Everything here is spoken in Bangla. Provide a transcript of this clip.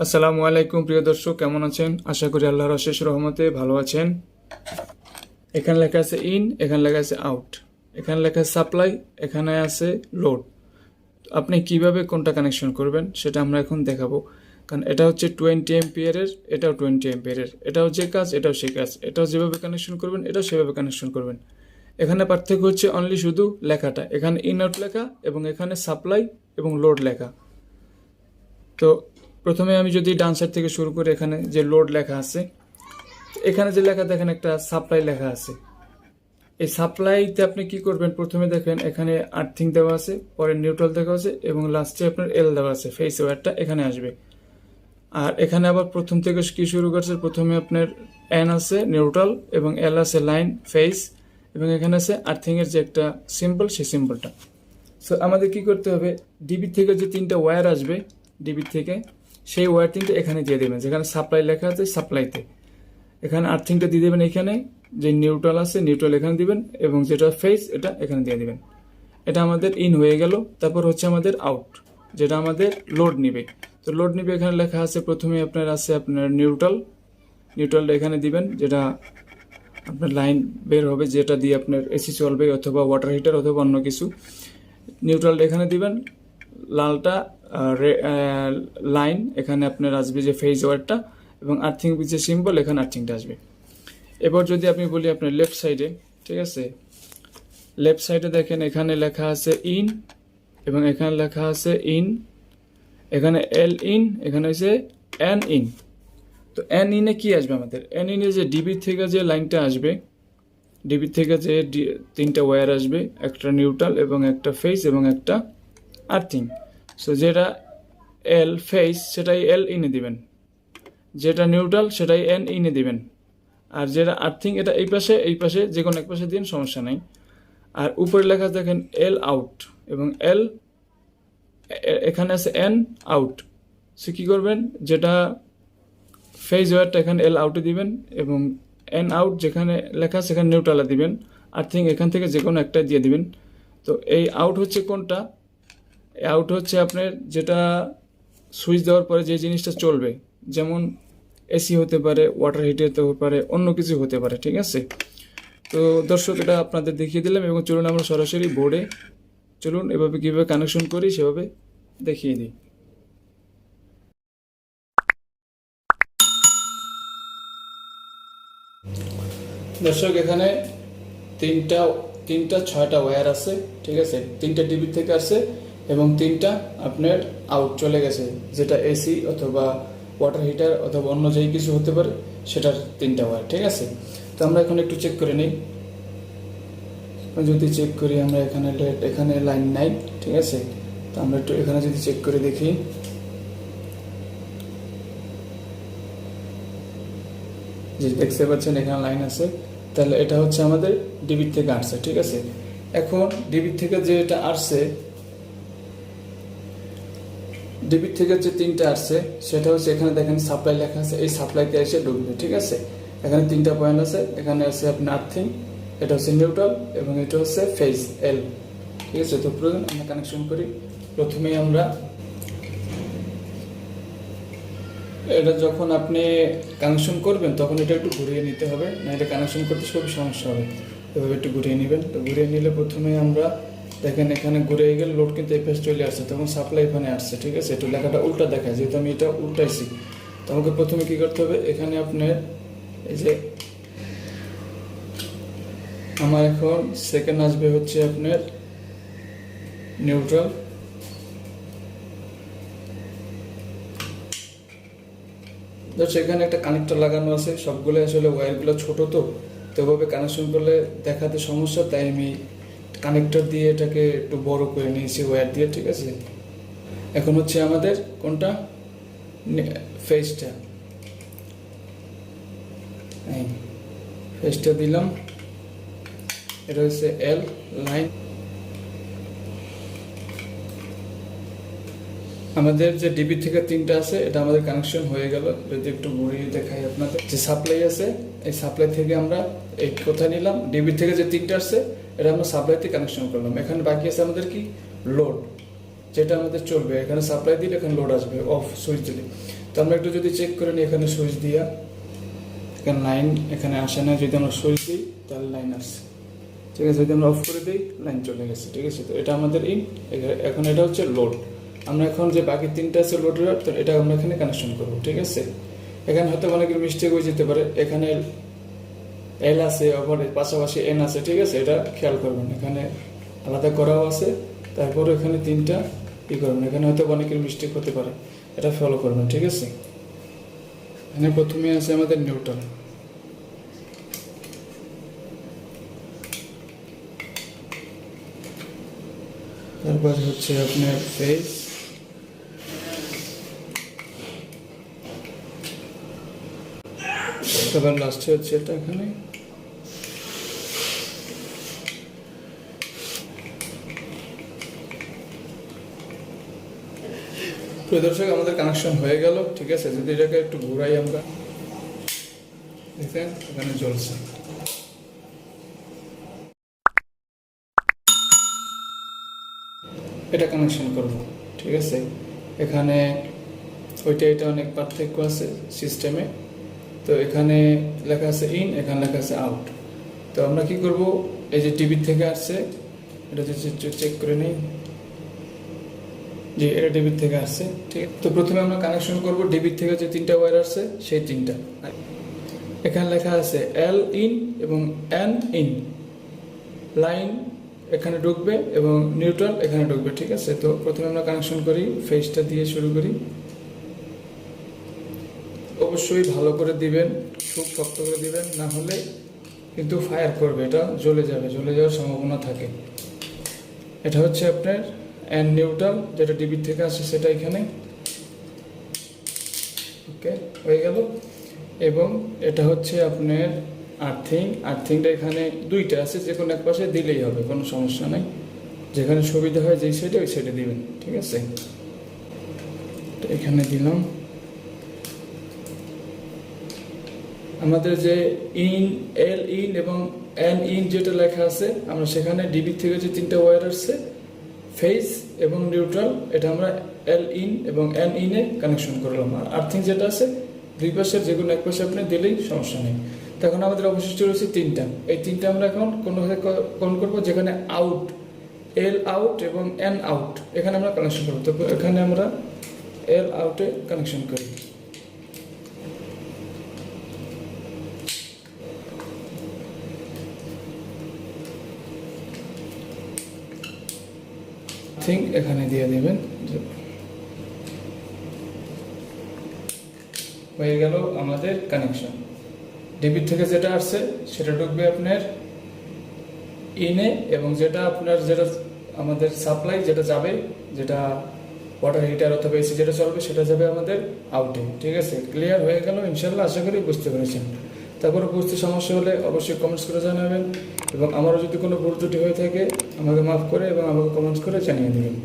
আসসালামু আলাইকুম প্রিয় দর্শক, কেমন আছেন? আশা করি আল্লাহর অশেষ রহমতে ভালো আছেন। এখানে লেখা আছে ইন, এখানে লেখা আছে আউট, এখানে লেখা আছে সাপ্লাই, এখানে আছে লোড। আপনি কিভাবে কোনটা কানেকশন করবেন সেটা আমরা এখন দেখাবো। কারণ এটা হচ্ছে 20 এম্পিয়ারের, এটাও 20 এম্পিয়ারের, এটাও যে কাজ এটাও সেই কাজ, এটাও যেভাবে কানেকশন করবেন এটাও সেভাবে কানেকশন করবেন। এখানে পার্থক্য হচ্ছে অনলি শুধু লেখাটা, এখানে ইন আউট লেখা এবং এখানে সাপ্লাই এবং লোড লেখা। তো প্রথমে আমি যদি ডান সাইড থেকে শুরু করি, এখানে যে লোড লেখা আছে, এখানে যে লেখা দেখেন একটা সাপ্লাই লেখা আছে। এই সাপ্লাইতে আপনি কি করবেন, প্রথমে দেখেন এখানে আর্থিং দেওয়া আছে, পরে নিউট্রাল দেওয়া আছে এবং লাস্টে আপনার এল দেওয়া আছে, ফেস ওয়্যারটা এখানে আসবে। আর এখানে আবার প্রথম থেকে কি শুরু করছে, প্রথমে আপনার এন আছে নিউট্রাল এবং এল আছে লাইন ফেস এবং এখানে আছে আর্থিং এর যে একটা সিম্বল, সেই সিম্বলটা। সো আমাদের কি করতে হবে, ডিবি থেকে যে তিনটা ওয়্যার আসবে ডিবি থেকে, সেই ওয়্যার তিনটা এখানে দিয়ে দেবেন, যেখানে সাপ্লাই লেখা আছে সাপ্লাইতে। এখানে আর্থিংটা দিয়ে দেবেন, এখানে যে নিউট্রাল আছে নিউট্রাল এখানে দিবেন এবং যেটা ফেস এটা এখানে দিয়ে দিবেন। এটা আমাদের ইন হয়ে গেল। তারপর হচ্ছে আমাদের আউট, যেটা আমাদের লোড নিবে। তো লোড নিবে এখানে লেখা আছে, প্রথমে আপনার আছে আপনার নিউট্রালটা এখানে দিবেন, যেটা আপনার লাইন বের হবে, যেটা দিয়ে আপনার এসি চলবে অথবা ওয়াটার হিটার অথবা অন্য কিছু। নিউট্রালটা এখানে দিবেন, লালটা লাইন এখানে আপনার আসবে যে ফেজ ওয়্যারটা, এবং আর্থিং যে সিম্বল এখানে আর্থিংটা আসবে। এবার যদি আপনি বলি আপনার লেফট সাইডে, ঠিক আছে, লেফট সাইডে দেখেন এখানে লেখা আছে ইন এবং এখানে লেখা আছে ইন, এখানে এল ইন, এখানে হচ্ছে এন ইন। তো এন ইনে কি আসবে আমাদের, এন ইনে যে ডিবি থেকে যে লাইনটা আসবে, ডিবি থেকে যে তিনটা ওয়্যার আসবে, একটা নিউট্রাল এবং একটা ফেস এবং একটা আর্থিং। সো যেটা এল ফেস সেটাই এল ইনে দিবেন, যেটা নিউট্রাল সেটাই এন ইনে দিবেন, আর যেটা আর্থিং এটা এই পাশে যে কোনো এক পাশে দিন, সমস্যা নেই। আর উপরে লেখা দেখেন এল আউট এবং এল এখানে আছে এন আউট। সে কী করবেন, যেটা ফেজ ওয়্যারটা এখানে এল আউটে দিবেন এবং এন আউট যেখানে লেখা সেখানে নিউট্রালে দিবেন, আর্থিং এখান থেকে যে কোনো একটা দিয়ে দিবেন। তো এই আউট হচ্ছে কোনটা, আউট হচ্ছে আপনার যেটা সুইচ দেওয়ার পরে যে জিনিসটা চলবে, যেমন এসি হতে পারে, ওয়াটার হিটার হতে পারে, অন্য কিছু হতে পারে, ঠিক আছে। তো দর্শক, এটা আপনাদের দেখিয়ে দিলাম এবং চলুন আমরা সরাসরি বোর্ডে, চলুন এভাবে কীভাবে কানেকশন করি সেভাবে দেখিয়ে দিই। দর্শক, এখানে তিনটা তিনটা 6টা ওয়্যার আছে, ঠিক আছে, তিনটা ডিবি থেকে আসছে এবং তিনটা আপনার আউট চলে গেছে, যেটা এসি অথবা ওয়াটার হিটার অথবা অন্য যেই কিছু হতে পারে সেটার তিনটা ওয়্যার, ঠিক আছে। তো আমরা এখন একটু চেক করে নিই। যদি চেক করি আমরা, এখানে লাইন নাই, ঠিক আছে। তো আমরা একটু এখানে যদি চেক করে দেখি, যে দেখতে পাচ্ছেন এখানে লাইন আছে, তাহলে এটা হচ্ছে আমাদের ডিবির থেকে আসছে, ঠিক আছে। এখন ডিবির থেকে যে এটা আসছে, ডিবির থেকে যে তিনটা আসছে সেটা হচ্ছে এখানে দেখেন সাপ্লাই লেখা আছে, এই সাপ্লাইতে এসে ঢুকবে, ঠিক আছে। এখানে তিনটা পয়েন্ট আছে, এখানে আছে আপনার আর্থিং, এটা হচ্ছে নিউট্রাল এবং এটা হচ্ছে ফেজ এল, ঠিক আছে। তো প্রথমে আমরা কানেকশন করি। প্রথমেই আমরা এটা যখন আপনি কানেকশন করবেন তখন এটা একটু ঘুরিয়ে নিতে হবে, না এটা কানেকশন করতে খুবই সমস্যা হবে। এভাবে একটু ঘুরিয়ে নেবেন। তো ঘুরিয়ে নিলে প্রথমে আমরা দেখেন এখানে ঘুরিয়ে গেলে লোড কিন্তু এই পাশে চলে আসছে, তখন সাপ্লাই এখানে আসছে, ঠিক আছে। একটু লেখাটা উল্টা দেখায়, যেহেতু আমি এটা উল্টাইছি। তো আমাকে প্রথমে কী করতে হবে, এখানে আপনার এই যে আমার এখন সেকেন্ড আসবে হচ্ছে আপনার নিউট্রাল, সেখানে একটা কানেক্টর লাগানো আছে, সবগুলো আসলে ওয়্যারগুলো ছোট, তো ওভাবে কানেকশন করলে দেখাতে সমস্যা, তাই আমি কানেক্টর দিয়ে এটাকে একটু বড় করে নিয়েছি ওয়্যার দিয়ে, ঠিক আছে। এখন হচ্ছে আমাদের কোনটা, ফেজটা দিলাম, এটা হচ্ছে এল লাইন। আমাদের যে ডিবি থেকে তিনটা আছে এটা আমাদের কানেকশন হয়ে গেল। যদি একটু ঘুরিয়ে দেখাই আপনাদের, যে সাপ্লাই আছে, এই সাপ্লাই থেকে আমরা এই কোথায় নিলাম, ডিবি থেকে যে তিনটা আসছে এটা আমরা সাপ্লাইতে কানেকশন করলাম। এখানে বাকি আছে আমাদের কি লোড। যেটা আমাদের চলবে। এখানে সাপ্লাই দিলে এখানে লোড আসবে, অফ সুইচ দিলে। তো আমরা একটু যদি চেক করে নিই, এখানে সুইচ দিয়া এখানে লাইন এখানে আসে না, যদি আমরা সুইচ দিই তাহলে লাইন আসছে, ঠিক আছে। যদি আমরা অফ করে দিই লাইন চলে গেছে, ঠিক আছে। তো এটা আমাদের ইন, এখন এটা হচ্ছে লোড। আমরা এখন যে বাকি তিনটা আছে লোডের, তো এটা আমরা এখানে কানেকশন করবো, ঠিক আছে। এখানে হয়তো অনেকের মিস্টেক হয়ে যেতে পারে, এখানে এল আছে, আবার পাশাপাশি এন আছে, ঠিক আছে। এটা খেয়াল করবেন, এখানে আলাদা করাও আছে, তারপরে এখানে তিনটা করবেন। এখানে হয়তো অনেকের মিস্টেক হতে পারে, এটা ফলো করবেন, ঠিক আছে। এখানে প্রথমে আছে আমাদের নিউট্রাল, তারপর হচ্ছে আপনার ফেজ, তারপর লাস্টে হচ্ছে এটা এখানে দর্শক আমাদের কানেকশন হয়ে গেল, ঠিক আছে। যদি এটাকে একটু ঘুরাই আমরা, দেখেন এখানে জ্বলছে। এটা কানেকশন করব, ঠিক আছে। এখানে ওইটা এটা অনেক পার্থক্য আছে সিস্টেমে। তো এখানে লেখা আছে ইন, এখানে লেখা আছে আউট। তো আমরা কি করব, এই যে টিভি থেকে আসছে, এটা চেক করে নিই যে এটা ডিবির থেকে আসছে, ঠিক আছে। তো প্রথমে আমরা কানেকশন করব ডিবির থেকে যে তিনটা ওয়্যার আসছে সেই তিনটা। এখানে লেখা আছে এল ইন এবং এন ইন, লাইন এখানে ঢুকবে এবং নিউট্রাল এখানে ঢুকবে, ঠিক আছে। তো প্রথমে আমরা কানেকশন করি, ফেজটা দিয়ে শুরু করি। অবশ্যই ভালো করে দিবেন, খুব শক্ত করে দিবেন, না হলে কিন্তু ফায়ার করবে, এটা জ্বলে যাবে, জ্বলে যাওয়ার সম্ভাবনা থাকে। এটা হচ্ছে আপনার এন নিউট্রাল, যেটা ডিবির থেকে আসে সেটা এখানে, ওকে হয়ে গেল। এবং এটা হচ্ছে আপনার আর্থিং, আর্থিংটা এখানে দুইটা আছে, যে কোনো এক পাশে দিলেই হবে, কোনো সমস্যা নাই। যেখানে সুবিধা হয় যেই সাইডে ওই সাইডে দিবেন, ঠিক আছে। এখানে দিলাম। আমাদের যে ইন, এল ইন এবং এন ইন যেটা লেখা আছে, আমরা সেখানে ডিবি থেকে যে তিনটা ওয়্যার আসছে ফেজ এবং নিউট্রাল, এটা আমরা এল ইন এবং এন ইনে কানেকশন করলাম। আর আর্থিং যেটা আছে দুই পাশের যে কোনো এক পাশে আপনি দিলেই সমস্যা নেই। তখন আমাদের অবশিষ্ট রয়েছে তিনটা, এই তিনটা আমরা এখন কোনোভাবে কোন করবো, যেখানে আউট, এল আউট এবং এন আউট, এখানে আমরা কানেকশন করবো। তো এখানে আমরা এল আউটে কানেকশন করি। এখানে দিয়ে দেবেন, হয়ে গেল আমাদের কানেকশন। ডিবির থেকে যেটা আসছে সেটা ঢুকবে আপনার ইনে, এবং যেটা আপনার যেটা আমাদের সাপ্লাই যেটা যাবে, যেটা ওয়াটার হিটার অথবা এসি যেটা চলবে সেটা যাবে আমাদের আউটে, ঠিক আছে। ক্লিয়ার হয়ে গেল ইনশাল্লাহ, আশা করি বুঝতে পেরেছেন। তারপরে বুঝতে সমস্যা হলে অবশ্যই কমেন্টস করে জানাবেন, এবং আমারও যদি কোনো ভুল ত্রুটি হয়ে থাকে আমাকে মাফ করে এবং আমাকে কমেন্টস করে জানিয়ে দেবেন।